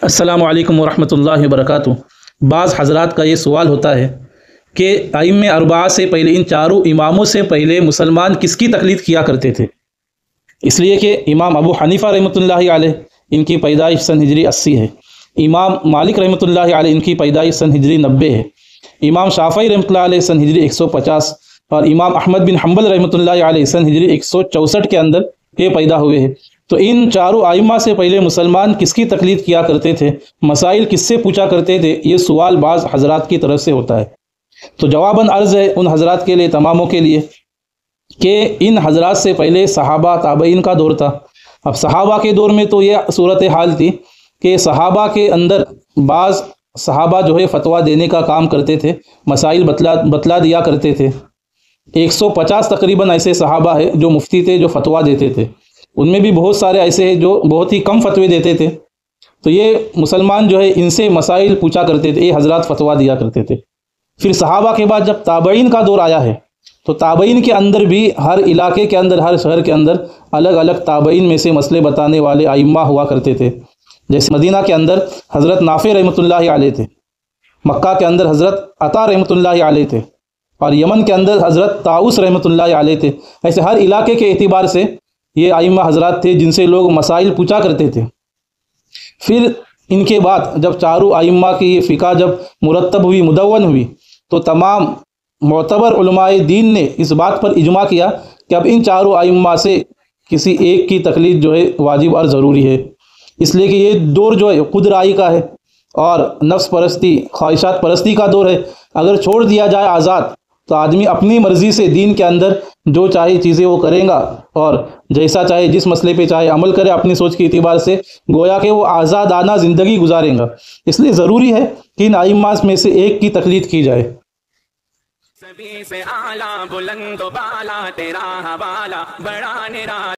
السلام علیکم ورحمۃ اللہ وبرکاتہ۔ بعض حضرات کا یہ سوال ہوتا ہے کہ ائمہ اربعہ سے پہلے، ان چاروں اماموں سے پہلے مسلمان کس کی تقلید کیا کرتے تھے؟ اس لیے کہ امام ابو حنیفہ رحمۃ اللہ علیہ ان کی پیدائش سن ہجری 80 ہے، امام مالک رحمۃ اللہ علیہ ان کی پیدائش سن ہجری 90 ہے، امام شافعی رحمۃ اللہ علیہ سن ہجری 150 اور امام احمد بن حنبل رحمۃ اللہ علیہ سن ہجری 164 کے اندر یہ پیدا ہوئے ہیں۔ تو ان چاروں ائمہ سے پہلے مسلمان کس کی تقلید کیا کرتے تھے، مسائل کس سے پوچھا کرتے تھے، یہ سوال بعض حضرات کی طرف سے ہوتا ہے۔ تو جواباً عرض ہے ان حضرات کے لیے، تماموں کے لیے، کہ ان حضرات سے پہلے صحابہ تابعین کا دور تھا۔ اب صحابہ کے دور میں تو یہ صورتحال تھی کہ صحابہ کے اندر بعض صحابہ جو ہے فتویٰ دینے کا کام کرتے تھے، مسائل بتلا دیا کرتے تھے۔ 150 تقریباً ایسے صحابہ ہیں جو مفتی تھے، جو فتویٰ دیتے تھے۔ ان میں بھی بہت سارے ایسے ہیں جو بہت ہی کم فتوے دیتے تھے۔ تو یہ مسلمان جو ہے ان سے مسائل پوچھا کرتے تھے، یہ حضرات فتویٰ دیا کرتے تھے۔ پھر صحابہ کے بعد جب تابعین کا دور آیا ہے تو تابعین کے اندر بھی ہر علاقے کے اندر، ہر شہر کے اندر الگ الگ تابعین میں سے مسئلے بتانے والے ائمہ ہوا کرتے تھے۔ جیسے مدینہ کے اندر حضرت نافع رحمۃ اللہ علیہ تھے، مکہ کے اندر حضرت عطا رحمۃ اللہ علیہ تھے، اور یمن کے اندر حضرت طاؤس رحمۃ اللہ علیہ تھے۔ ایسے ہر علاقے کے اعتبار سے یہ ائمہ حضرات تھے جن سے لوگ مسائل پوچھا کرتے تھے۔ پھر ان کے بعد جب چاروں ائمہ کی یہ فقہ جب مرتب ہوئی، مدون ہوئی، تو تمام معتبر علماء دین نے اس بات پر اجماع کیا کہ اب ان چاروں ائمہ سے کسی ایک کی تقلید جو ہے واجب اور ضروری ہے۔ اس لیے کہ یہ دور جو ہے خود رائے کا ہے اور نفس پرستی، خواہشات پرستی کا دور ہے۔ اگر چھوڑ دیا جائے آزاد تو آدمی اپنی مرضی سے دین کے اندر جو چاہے چیزیں وہ کرے گا، اور جیسا چاہے جس مسئلے پہ چاہے عمل کرے اپنی سوچ کے اعتبار سے، گویا کہ وہ آزادانہ زندگی گزارے گا۔ اس لیے ضروری ہے کہ ان ائمہ میں سے ایک کی تقلید کی جائے۔ سبھی سے اعلیٰ بلند و بالا تیرا حوالہ، بڑا نرالا